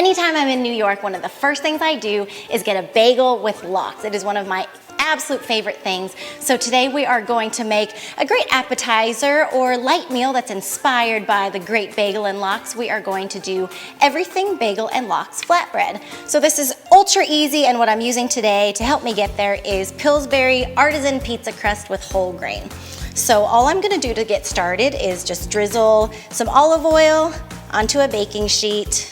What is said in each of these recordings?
Anytime I'm in New York, one of the first things I do is get a bagel with lox. It is one of my absolute favorite things. So today we are going to make a great appetizer or light meal that's inspired by the great bagel and lox. We are going to do everything bagel and lox flatbread. So this is ultra easy, and what I'm using today to help me get there is Pillsbury artisan pizza crust with whole grain. So all I'm gonna do to get started is just drizzle some olive oil onto a baking sheet,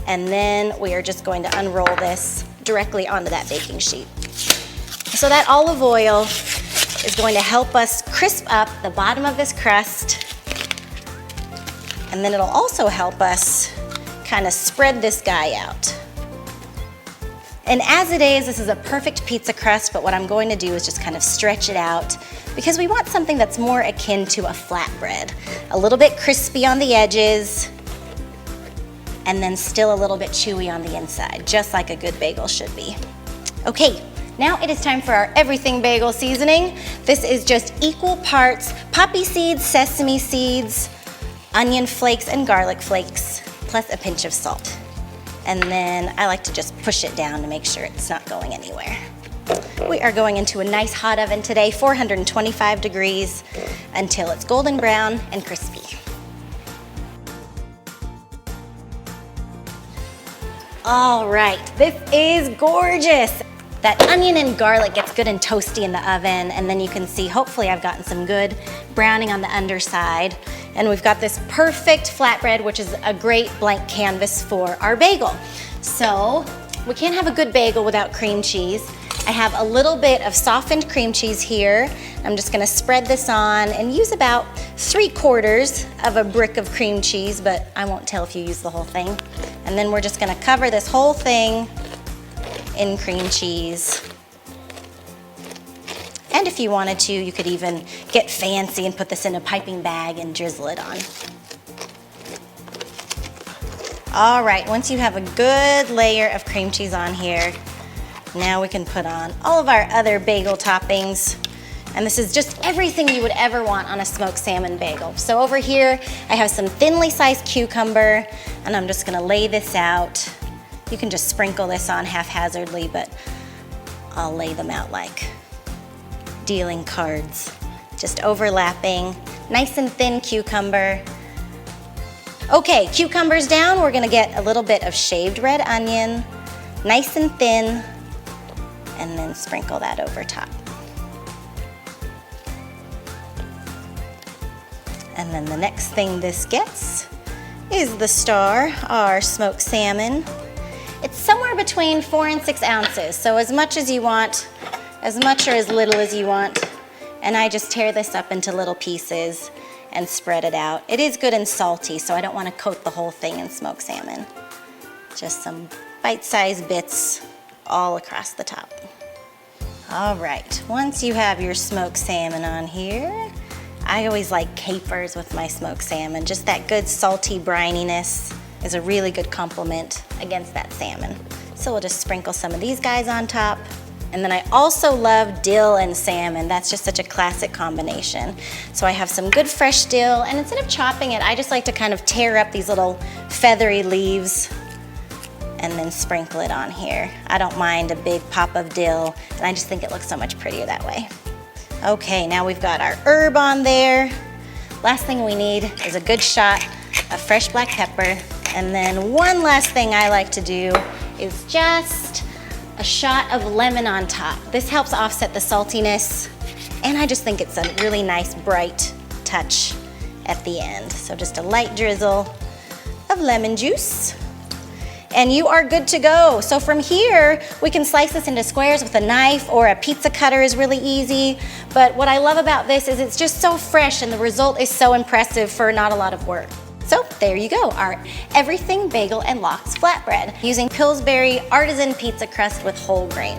and then we are just going to unroll this directly onto that baking sheet. So that olive oil is going to help us crisp up the bottom of this crust, and then it'll also help us kind of spread this guy out. And as it is, this is a perfect pizza crust, but what I'm going to do is just kind of stretch it out because we want something that's more akin to a flatbread. A little bit crispy on the edges, and then still a little bit chewy on the inside, just like a good bagel should be. Okay, now it is time for our everything bagel seasoning. This is just equal parts poppy seeds, sesame seeds, onion flakes, and garlic flakes, plus a pinch of salt. And then I like to just push it down to make sure it's not going anywhere. We are going into a nice hot oven today, 425 degrees, until it's golden brown and crispy. All right, this is gorgeous. That onion and garlic gets good and toasty in the oven, and then you can see, hopefully I've gotten some good browning on the underside. And we've got this perfect flatbread, which is a great blank canvas for our bagel. So we can't have a good bagel without cream cheese. I have a little bit of softened cream cheese here. I'm just gonna spread this on and use about 3/4 of a brick of cream cheese, but I won't tell if you use the whole thing. And then we're just gonna cover this whole thing in cream cheese. And if you wanted to, you could even get fancy and put this in a piping bag and drizzle it on. All right, once you have a good layer of cream cheese on here, now we can put on all of our other bagel toppings. And this is just everything you would ever want on a smoked salmon bagel. So over here, I have some thinly sliced cucumber, and I'm just gonna lay this out. You can just sprinkle this on haphazardly, but I'll lay them out like dealing cards. Just overlapping, nice and thin cucumber. Okay, cucumber's down. We're gonna get a little bit of shaved red onion, nice and thin, and then sprinkle that over top. And then the next thing this gets is the star, our smoked salmon. It's somewhere between 4 and 6 ounces, so as much as you want, as much or as little as you want. And I just tear this up into little pieces and spread it out. It is good and salty, so I don't want to coat the whole thing in smoked salmon. Just some bite-sized bits all across the top. All right, once you have your smoked salmon on here, I always like capers with my smoked salmon. Just that good salty brininess is a really good complement against that salmon. So we'll just sprinkle some of these guys on top. And then I also love dill and salmon. That's just such a classic combination. So I have some good fresh dill, and instead of chopping it, I just like to kind of tear up these little feathery leaves and then sprinkle it on here. I don't mind a big pop of dill, and I just think it looks so much prettier that way. Okay, now we've got our herb on there. Last thing we need is a good shot of fresh black pepper. And then one last thing I like to do is just a shot of lemon on top. This helps offset the saltiness, and I just think it's a really nice bright touch at the end. So just a light drizzle of lemon juice, and you are good to go. So from here, we can slice this into squares with a knife, or a pizza cutter is really easy. But what I love about this is it's just so fresh, and the result is so impressive for not a lot of work. So there you go, our everything bagel and lox flatbread using Pillsbury artisan pizza crust with whole grain.